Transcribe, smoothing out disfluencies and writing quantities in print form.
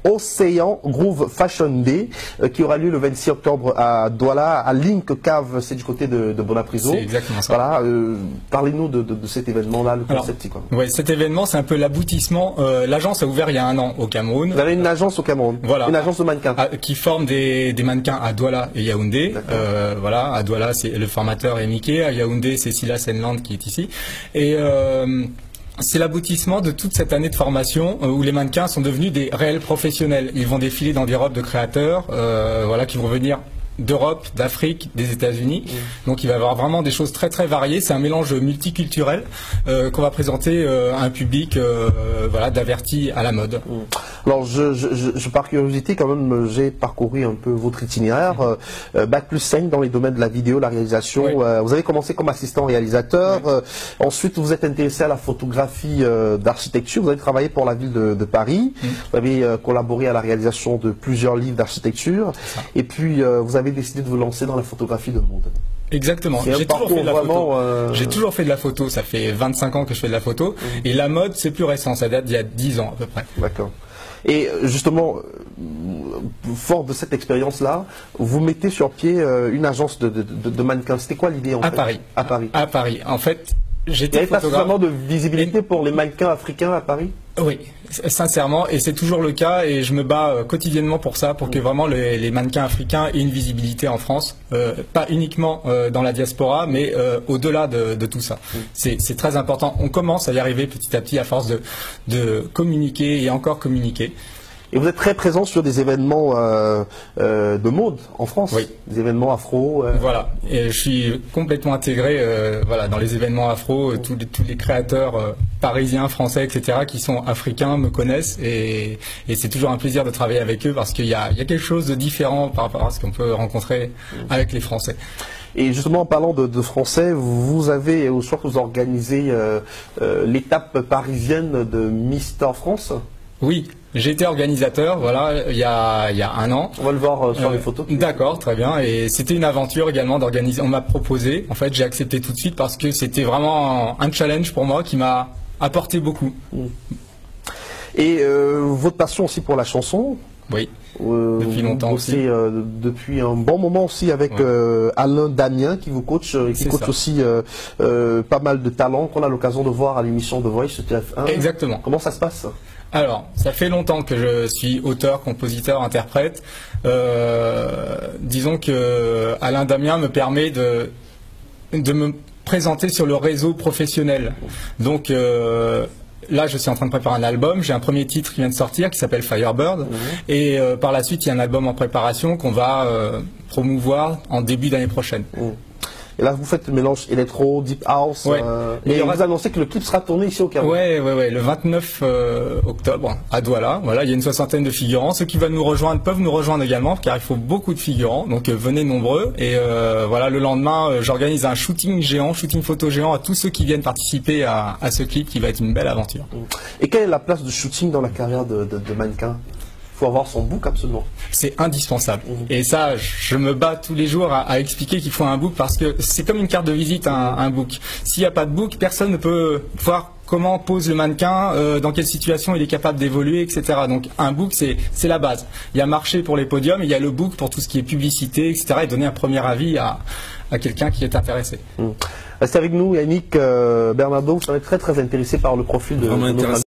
Océan Groove Fashion Day qui aura lieu le 26 octobre à Douala, à Link Cave, c'est du côté de Bonapriso. C'est exactement ça. Voilà, parlez-nous de cet événement-là, le concept c'est quoi? Ouais, cet événement c'est un peu l'aboutissement. L'agence a ouvert il y a 1 an au Cameroun. Vous avez une agence au Cameroun, voilà, une agence de mannequins qui forme des mannequins à Douala et Yaoundé. Voilà, à Douala c'est le formateur est Mickey, à Yaoundé c'est Silas Enland qui est ici. Et c'est l'aboutissement de toute cette année de formation où les mannequins sont devenus des réels professionnels. Ils vont défiler dans des robes de créateurs, voilà, qui vont venir d'Europe, d'Afrique, des États-Unis. Donc il va y avoir vraiment des choses très très variées. C'est un mélange multiculturel qu'on va présenter à un public voilà, d'avertis à la mode. Alors par curiosité quand même, j'ai parcouru un peu votre itinéraire. Bac+5 dans les domaines de la vidéo, la réalisation. Oui. Vous avez commencé comme assistant réalisateur. Oui. Ensuite vous êtes intéressé à la photographie d'architecture. Vous avez travaillé pour la ville de Paris. Vous avez collaboré à la réalisation de plusieurs livres d'architecture. Et puis vous avez décidé de vous lancer dans la photographie de mode. Exactement. J'ai toujours fait de la photo. J'ai toujours fait de la photo. Ça fait 25 ans que je fais de la photo. Et la mode, c'est plus récent. Ça date d'il y a 10 ans à peu près. D'accord. Et justement, fort de cette expérience-là, vous mettez sur pied une agence de mannequins. C'était quoi l'idée en fait? Paris. À Paris. À Paris. En fait, j'étais photographe. Il n'y avait pas suffisamment de visibilité et... pour les mannequins africains à Paris? Oui, sincèrement, et c'est toujours le cas, et je me bats quotidiennement pour ça, pour que vraiment les mannequins africains aient une visibilité en France, pas uniquement dans la diaspora, mais au-delà de tout ça. C'est très important. On commence à y arriver petit à petit à force de communiquer et encore communiquer. Et vous êtes très présent sur des événements de mode en France, oui. Des événements afro. Voilà, et je suis complètement intégré voilà, dans les événements afro. Tous les créateurs parisiens, français, etc. qui sont africains me connaissent et c'est toujours un plaisir de travailler avec eux parce qu'il y a quelque chose de différent par rapport à ce qu'on peut rencontrer avec les Français. Et justement, en parlant de français, vous avez, au soir, vous organisez l'étape parisienne de Mister France? Oui, j'ai été organisateur, voilà, il y a 1 an. On va le voir sur les photos. D'accord, très bien. Et c'était une aventure également d'organiser. On m'a proposé, en fait, j'ai accepté tout de suite parce que c'était vraiment un challenge pour moi qui m'a apporté beaucoup. Et votre passion aussi pour la chanson? Oui, depuis longtemps aussi. Depuis un bon moment aussi avec Alain Damien qui vous coach, qui coach aussi pas mal de talents qu'on a l'occasion de voir à l'émission de Voice TF1. Exactement. Comment ça se passe? Alors, ça fait longtemps que je suis auteur, compositeur, interprète. Disons que Alain Damien me permet de me présenter sur le réseau professionnel. Donc là, je suis en train de préparer un album. J'ai un premier titre qui vient de sortir qui s'appelle Firebird. Et par la suite, il y a un album en préparation qu'on va promouvoir en début d'année prochaine. Et là, vous faites le mélange électro, deep house. Et on va annoncer que le clip sera tourné ici au Cameroun. Ouais, le 29 octobre à Douala. Voilà, il y a une 60aine de figurants. Ceux qui veulent nous rejoindre peuvent nous rejoindre également, car il faut beaucoup de figurants. Donc venez nombreux. Et voilà, le lendemain, j'organise un shooting géant, shooting photo géant à tous ceux qui viennent participer à ce clip, qui va être une belle aventure. Et quelle est la place de shooting dans la carrière de mannequin? Il faut avoir son book absolument. C'est indispensable. Et ça, je me bats tous les jours à expliquer qu'il faut un book parce que c'est comme une carte de visite, un book. S'il n'y a pas de book, personne ne peut voir comment pose le mannequin, dans quelle situation il est capable d'évoluer, etc. Donc un book, c'est la base. Il y a marché pour les podiums, il y a le book pour tout ce qui est publicité, etc. et donner un premier avis à quelqu'un qui est intéressé. Restez avec nous, Yannick Bernardo, vous serez très très intéressé par le profil de notre